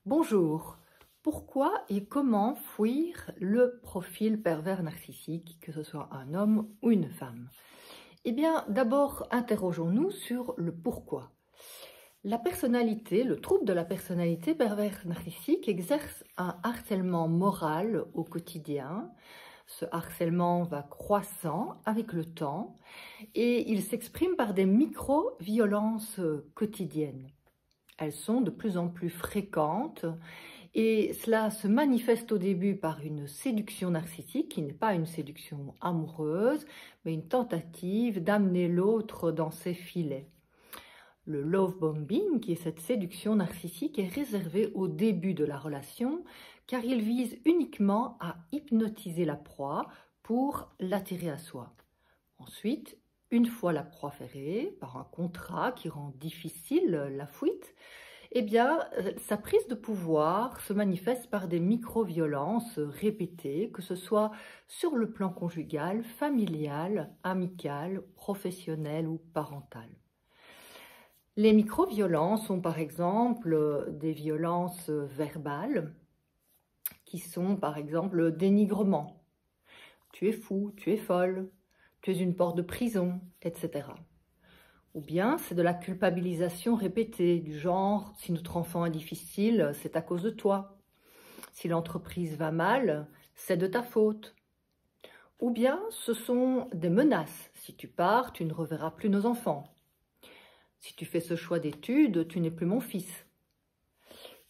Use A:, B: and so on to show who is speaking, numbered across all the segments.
A: Bonjour, pourquoi et comment fuir le profil pervers narcissique, que ce soit un homme ou une femme? Eh bien, d'abord, interrogeons-nous sur le pourquoi. La personnalité, le trouble de la personnalité pervers narcissique exerce un harcèlement moral au quotidien. Ce harcèlement va croissant avec le temps et il s'exprime par des micro-violences quotidiennes. Elles sont de plus en plus fréquentes et cela se manifeste au début par une séduction narcissique qui n'est pas une séduction amoureuse, mais une tentative d'amener l'autre dans ses filets. Le love bombing, qui est cette séduction narcissique, est réservé au début de la relation car il vise uniquement à hypnotiser la proie pour l'attirer à soi. Ensuite, une fois la proie ferrée, par un contrat qui rend difficile la fuite, eh bien, sa prise de pouvoir se manifeste par des micro-violences répétées, que ce soit sur le plan conjugal, familial, amical, professionnel ou parental. Les micro-violences sont par exemple des violences verbales qui sont par exemple le dénigrement. Tu es fou, tu es folle, tu es une porte de prison, etc. Ou bien c'est de la culpabilisation répétée, du genre « si notre enfant est difficile, c'est à cause de toi ». Si l'entreprise va mal, c'est de ta faute. Ou bien ce sont des menaces. Si tu pars, tu ne reverras plus nos enfants. Si tu fais ce choix d'études, tu n'es plus mon fils.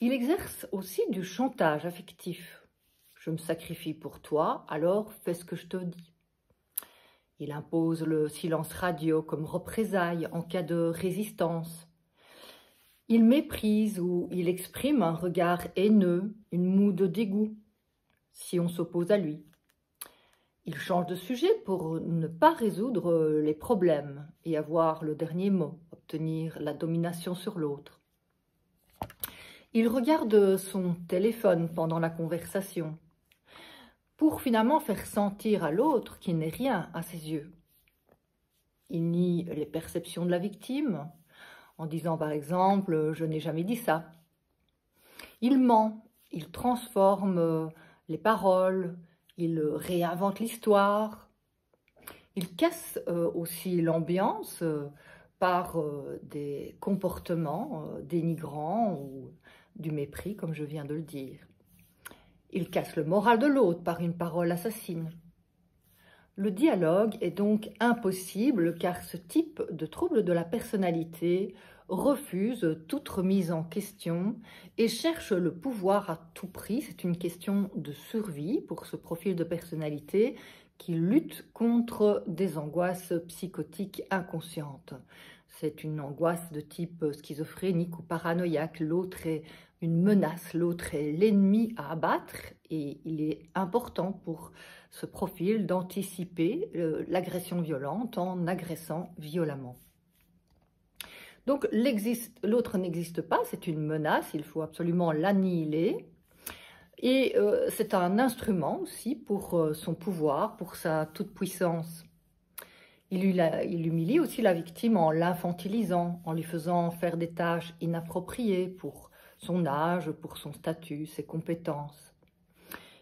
A: Il exerce aussi du chantage affectif. Je me sacrifie pour toi, alors fais ce que je te dis. Il impose le silence radio comme représailles en cas de résistance. Il méprise ou il exprime un regard haineux, une moue de dégoût, si on s'oppose à lui. Il change de sujet pour ne pas résoudre les problèmes et avoir le dernier mot, obtenir la domination sur l'autre. Il regarde son téléphone pendant la conversation, pour finalement faire sentir à l'autre qu'il n'est rien à ses yeux. Il nie les perceptions de la victime, en disant par exemple « je n'ai jamais dit ça ». Il ment, il transforme les paroles, il réinvente l'histoire. Il casse aussi l'ambiance par des comportements dénigrants ou du mépris, comme je viens de le dire. Il casse le moral de l'autre par une parole assassine. Le dialogue est donc impossible car ce type de trouble de la personnalité refuse toute remise en question et cherche le pouvoir à tout prix. C'est une question de survie pour ce profil de personnalité qui lutte contre des angoisses psychotiques inconscientes. C'est une angoisse de type schizophrénique ou paranoïaque. L'autre est une menace, l'autre est l'ennemi à abattre et il est important pour ce profil d'anticiper l'agression violente en agressant violemment. Donc l'autre n'existe pas, c'est une menace, il faut absolument l'annihiler. Et c'est un instrument aussi pour son pouvoir, pour sa toute-puissance. Il humilie aussi la victime en l'infantilisant, en lui faisant faire des tâches inappropriées pour son âge, pour son statut, ses compétences.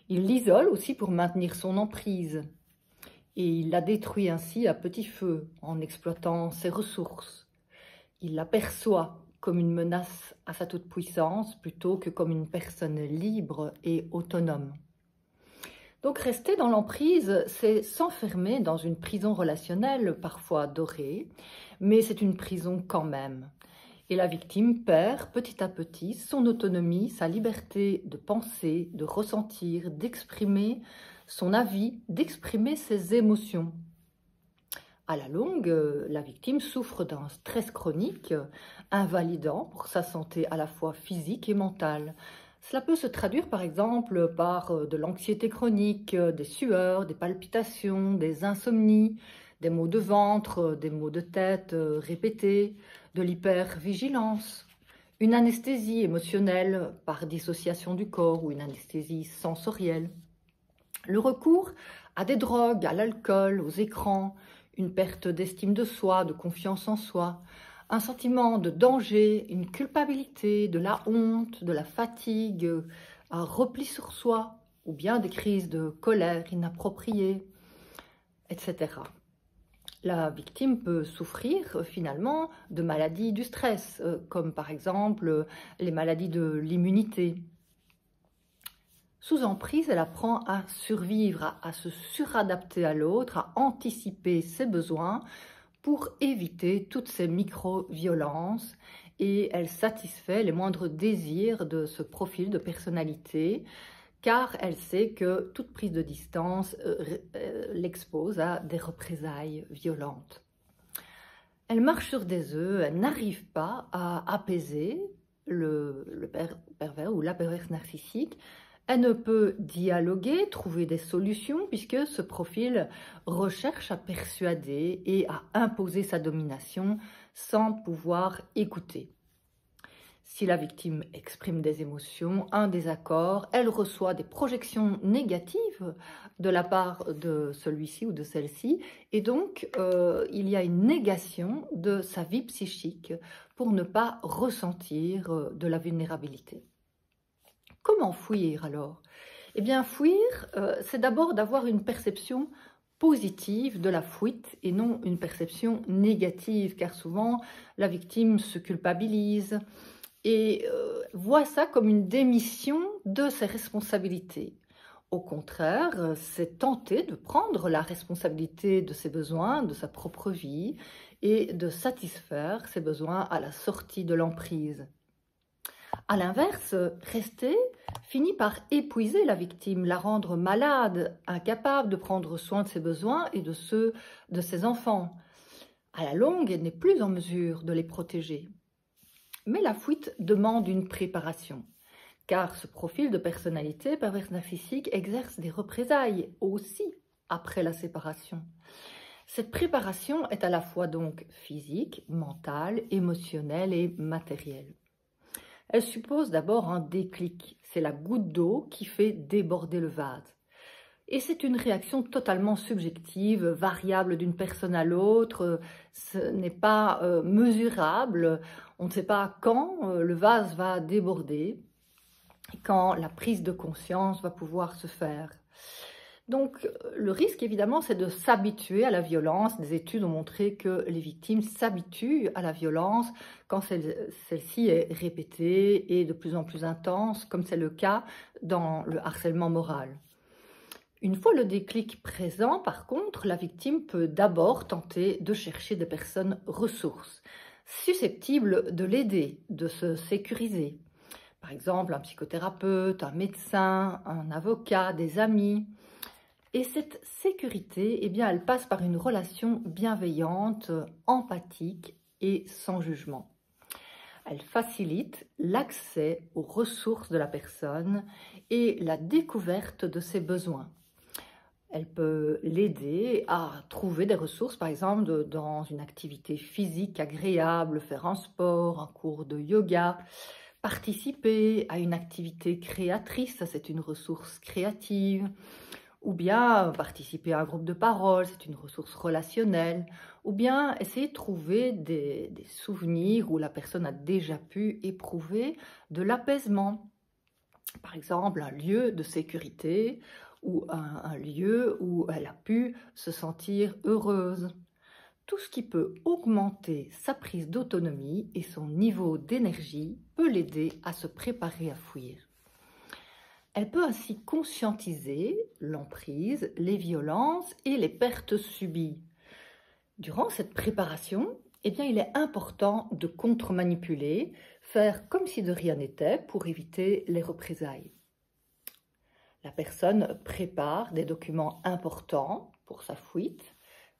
A: Il l'isole aussi pour maintenir son emprise et il la détruit ainsi à petit feu en exploitant ses ressources. Il la perçoit comme une menace à sa toute-puissance plutôt que comme une personne libre et autonome. Donc rester dans l'emprise, c'est s'enfermer dans une prison relationnelle parfois dorée, mais c'est une prison quand même. Et la victime perd petit à petit son autonomie, sa liberté de penser, de ressentir, d'exprimer son avis, d'exprimer ses émotions. À la longue, la victime souffre d'un stress chronique, invalidant pour sa santé à la fois physique et mentale. Cela peut se traduire par exemple par de l'anxiété chronique, des sueurs, des palpitations, des insomnies, des maux de ventre, des maux de tête répétés, de l'hypervigilance, une anesthésie émotionnelle par dissociation du corps ou une anesthésie sensorielle. Le recours à des drogues, à l'alcool, aux écrans, une perte d'estime de soi, de confiance en soi, un sentiment de danger, une culpabilité, de la honte, de la fatigue, un repli sur soi, ou bien des crises de colère inappropriées, etc. La victime peut souffrir finalement de maladies du stress, comme par exemple les maladies de l'immunité. Sous emprise, elle apprend à survivre, à se suradapter à l'autre, à anticiper ses besoins pour éviter toutes ces micro-violences, et elle satisfait les moindres désirs de ce profil de personnalité, car elle sait que toute prise de distance l'expose à des représailles violentes. Elle marche sur des œufs, elle n'arrive pas à apaiser le pervers ou la perverse narcissique. Elle ne peut dialoguer, trouver des solutions, puisque ce profil recherche à persuader et à imposer sa domination sans pouvoir écouter. Si la victime exprime des émotions, un désaccord, elle reçoit des projections négatives de la part de celui-ci ou de celle-ci, et donc il y a une négation de sa vie psychique pour ne pas ressentir de la vulnérabilité. Comment fuir alors? Eh bien, fuir, c'est d'abord d'avoir une perception positive de la fuite et non une perception négative, car souvent la victime se culpabilise et voit ça comme une démission de ses responsabilités. Au contraire, c'est tenter de prendre la responsabilité de ses besoins, de sa propre vie, et de satisfaire ses besoins à la sortie de l'emprise. À l'inverse, rester finit par épuiser la victime, la rendre malade, incapable de prendre soin de ses besoins et de ceux de ses enfants. À la longue, elle n'est plus en mesure de les protéger. Mais la fuite demande une préparation, car ce profil de personnalité perverse narcissique exerce des représailles aussi après la séparation. Cette préparation est à la fois donc physique, mentale, émotionnelle et matérielle. Elle suppose d'abord un déclic, c'est la goutte d'eau qui fait déborder le vase. Et c'est une réaction totalement subjective, variable d'une personne à l'autre, ce n'est pas mesurable, on ne sait pas quand le vase va déborder, quand la prise de conscience va pouvoir se faire. Donc le risque évidemment c'est de s'habituer à la violence. Des études ont montré que les victimes s'habituent à la violence quand celle-ci est répétée et de plus en plus intense, comme c'est le cas dans le harcèlement moral. Une fois le déclic présent, par contre, la victime peut d'abord tenter de chercher des personnes ressources, susceptibles de l'aider, de se sécuriser. Par exemple, un psychothérapeute, un médecin, un avocat, des amis. Et cette sécurité, eh bien, elle passe par une relation bienveillante, empathique et sans jugement. Elle facilite l'accès aux ressources de la personne et la découverte de ses besoins. Elle peut l'aider à trouver des ressources, par exemple, dans une activité physique agréable, faire un sport, un cours de yoga, participer à une activité créatrice, ça c'est une ressource créative, ou bien participer à un groupe de parole, c'est une ressource relationnelle, ou bien essayer de trouver des souvenirs où la personne a déjà pu éprouver de l'apaisement. Par exemple, un lieu de sécurité ou un lieu où elle a pu se sentir heureuse. Tout ce qui peut augmenter sa prise d'autonomie et son niveau d'énergie peut l'aider à se préparer à fuir. Elle peut ainsi conscientiser l'emprise, les violences et les pertes subies. Durant cette préparation, eh bien, il est important de contre-manipuler, faire comme si de rien n'était pour éviter les représailles. La personne prépare des documents importants pour sa fuite.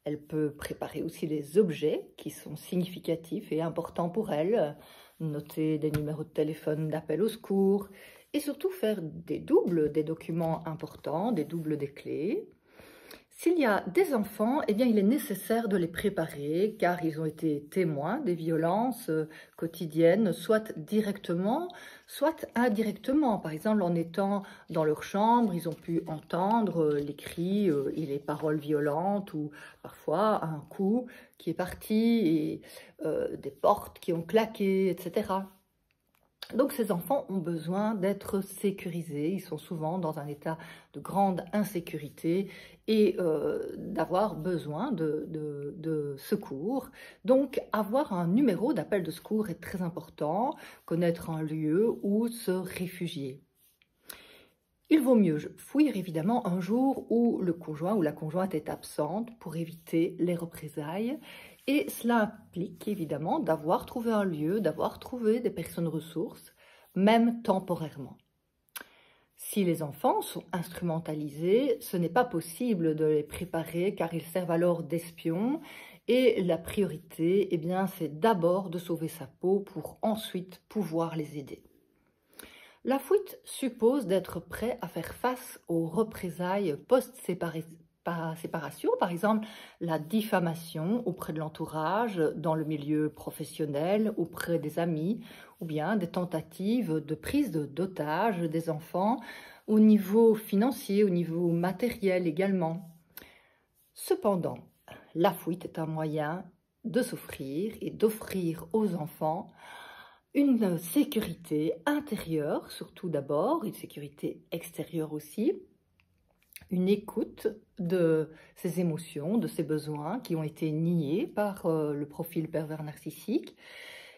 A: Elle peut préparer aussi les objets qui sont significatifs et importants pour elle, noter des numéros de téléphone d'appel au secours et surtout faire des doubles des documents importants, des doubles des clés. S'il y a des enfants, eh bien, il est nécessaire de les préparer car ils ont été témoins des violences quotidiennes, soit directement, soit indirectement. Par exemple, en étant dans leur chambre, ils ont pu entendre les cris et les paroles violentes ou parfois un coup qui est parti et des portes qui ont claqué, etc. Donc ces enfants ont besoin d'être sécurisés, ils sont souvent dans un état de grande insécurité et d'avoir besoin de secours. Donc avoir un numéro d'appel de secours est très important, connaître un lieu où se réfugier. Il vaut mieux fuir évidemment un jour où le conjoint ou la conjointe est absente pour éviter les représailles. Et cela implique évidemment d'avoir trouvé un lieu, d'avoir trouvé des personnes ressources, même temporairement. Si les enfants sont instrumentalisés, ce n'est pas possible de les préparer car ils servent alors d'espions. Et la priorité, eh bien, c'est d'abord de sauver sa peau pour ensuite pouvoir les aider. La fuite suppose d'être prêt à faire face aux représailles post-séparation, par exemple la diffamation auprès de l'entourage, dans le milieu professionnel, auprès des amis, ou bien des tentatives de prise d'otage des enfants au niveau financier, au niveau matériel également. Cependant, la fuite est un moyen de s'offrir et d'offrir aux enfants une sécurité intérieure, surtout d'abord, une sécurité extérieure aussi, une écoute de ses émotions, de ses besoins qui ont été niés par le profil pervers narcissique.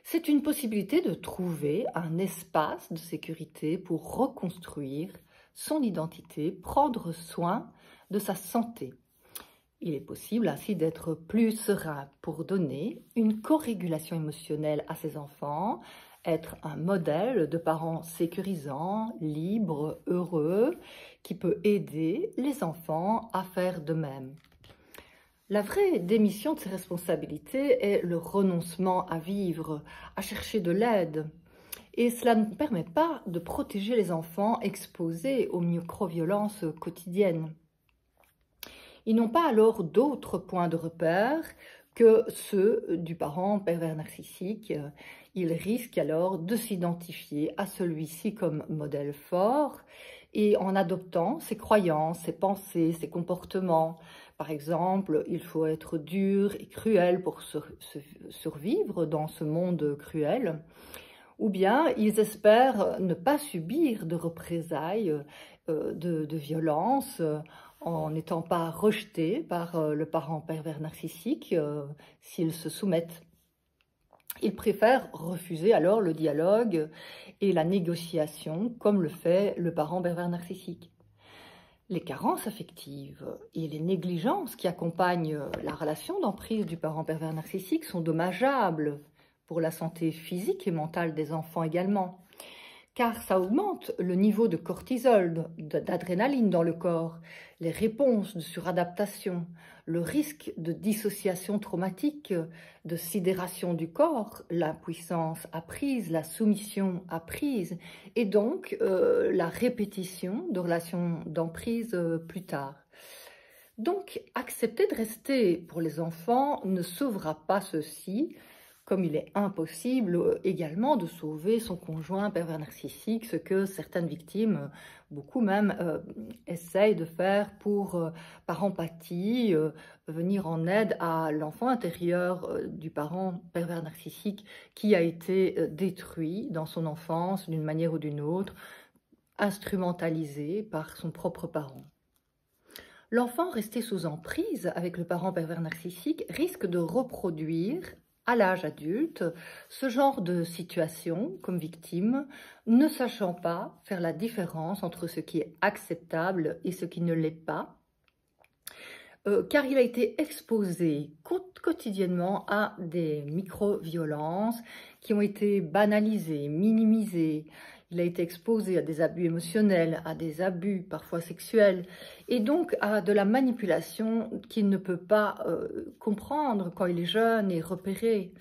A: C'est une possibilité de trouver un espace de sécurité pour reconstruire son identité, prendre soin de sa santé. Il est possible ainsi d'être plus serein pour donner une co-régulation émotionnelle à ses enfants, être un modèle de parents sécurisants, libres, heureux, qui peut aider les enfants à faire de même. La vraie démission de ses responsabilités est le renoncement à vivre, à chercher de l'aide. Et cela ne permet pas de protéger les enfants exposés aux micro-violences quotidiennes. Ils n'ont pas alors d'autres points de repère que ceux du parent pervers narcissique. Ils risquent alors de s'identifier à celui-ci comme modèle fort et en adoptant ses croyances, ses pensées, ses comportements. Par exemple, il faut être dur et cruel pour survivre dans ce monde cruel. Ou bien ils espèrent ne pas subir de représailles, de violences, en n'étant pas rejetés par le parent pervers narcissique s'ils se soumettent. Ils préfèrent refuser alors le dialogue et la négociation comme le fait le parent pervers narcissique. Les carences affectives et les négligences qui accompagnent la relation d'emprise du parent pervers narcissique sont dommageables pour la santé physique et mentale des enfants également, car ça augmente le niveau de cortisol, d'adrénaline dans le corps, les réponses de suradaptation, le risque de dissociation traumatique, de sidération du corps, l'impuissance apprise, la soumission apprise, et donc la répétition de relations d'emprise plus tard. Donc, accepter de rester pour les enfants ne sauvera pas ceux-ci, comme il est impossible également de sauver son conjoint pervers narcissique, ce que certaines victimes, beaucoup même, essayent de faire pour, par empathie, venir en aide à l'enfant intérieur du parent pervers narcissique qui a été détruit dans son enfance d'une manière ou d'une autre, instrumentalisé par son propre parent. L'enfant resté sous emprise avec le parent pervers narcissique risque de reproduire à l'âge adulte ce genre de situation comme victime, ne sachant pas faire la différence entre ce qui est acceptable et ce qui ne l'est pas, car il a été exposé quotidiennement à des micro-violences qui ont été banalisées, minimisées. Il a été exposé à des abus émotionnels, à des abus parfois sexuels, et donc à de la manipulation qu'il ne peut pas comprendre quand il est jeune et repérer.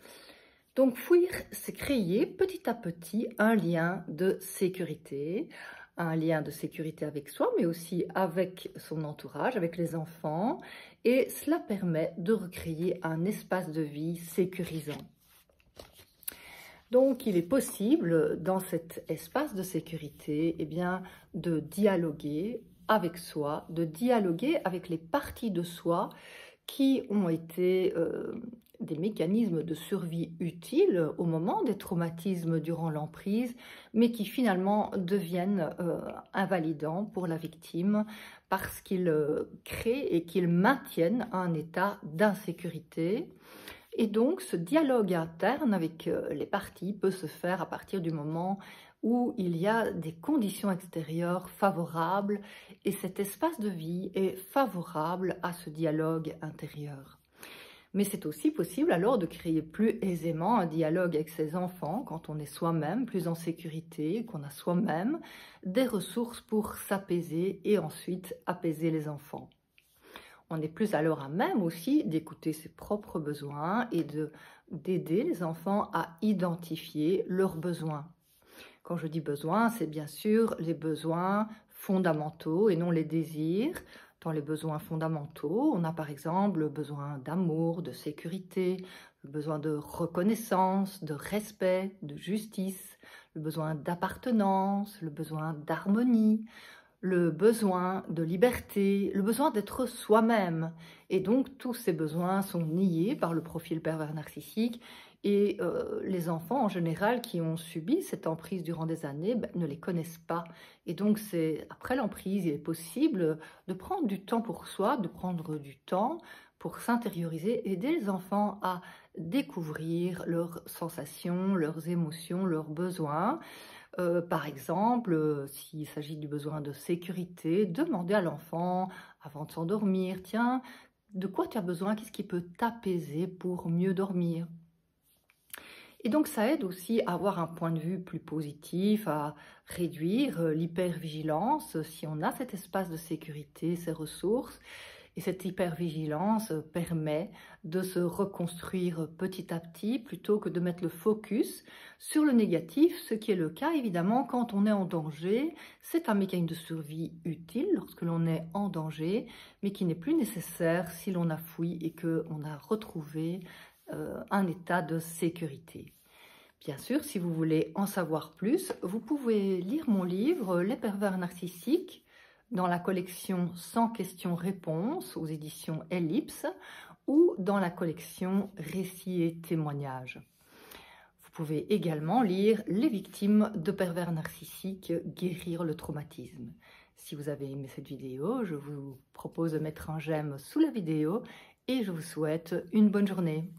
A: Donc fuir, c'est créer petit à petit un lien de sécurité, un lien de sécurité avec soi, mais aussi avec son entourage, avec les enfants, et cela permet de recréer un espace de vie sécurisant. Donc, il est possible, dans cet espace de sécurité, eh bien, de dialoguer avec soi, de dialoguer avec les parties de soi qui ont été des mécanismes de survie utiles au moment des traumatismes durant l'emprise, mais qui finalement deviennent invalidants pour la victime parce qu'ils créent et qu'ils maintiennent un état d'insécurité. Et donc, ce dialogue interne avec les parties peut se faire à partir du moment où il y a des conditions extérieures favorables et cet espace de vie est favorable à ce dialogue intérieur. Mais c'est aussi possible alors de créer plus aisément un dialogue avec ses enfants quand on est soi-même plus en sécurité, qu'on a soi-même des ressources pour s'apaiser et ensuite apaiser les enfants. On est plus alors à même aussi d'écouter ses propres besoins et d'aider les enfants à identifier leurs besoins. Quand je dis besoins, c'est bien sûr les besoins fondamentaux et non les désirs. Dans les besoins fondamentaux, on a par exemple le besoin d'amour, de sécurité, le besoin de reconnaissance, de respect, de justice, le besoin d'appartenance, le besoin d'harmonie, le besoin de liberté, le besoin d'être soi-même. Et donc, tous ces besoins sont niés par le profil pervers narcissique et les enfants, en général, qui ont subi cette emprise durant des années, ne les connaissent pas. Et donc, après l'emprise, il est possible de prendre du temps pour soi, de prendre du temps pour s'intérioriser, aider les enfants à découvrir leurs sensations, leurs émotions, leurs besoins. Par exemple, s'il s'agit du besoin de sécurité, demander à l'enfant, avant de s'endormir, tiens, de quoi tu as besoin? Qu'est-ce qui peut t'apaiser pour mieux dormir? Et donc, ça aide aussi à avoir un point de vue plus positif, à réduire l'hypervigilance si on a cet espace de sécurité, ces ressources. Et cette hypervigilance permet de se reconstruire petit à petit plutôt que de mettre le focus sur le négatif, ce qui est le cas évidemment quand on est en danger. C'est un mécanisme de survie utile lorsque l'on est en danger, mais qui n'est plus nécessaire si l'on a fui et qu'on a retrouvé un état de sécurité. Bien sûr, si vous voulez en savoir plus, vous pouvez lire mon livre « Les pervers narcissiques » dans la collection « 100 questions-réponses » aux éditions Ellipse ou dans la collection « Récits et témoignages ». Vous pouvez également lire « Les victimes de pervers narcissiques, guérir le traumatisme ». Si vous avez aimé cette vidéo, je vous propose de mettre un j'aime sous la vidéo et je vous souhaite une bonne journée.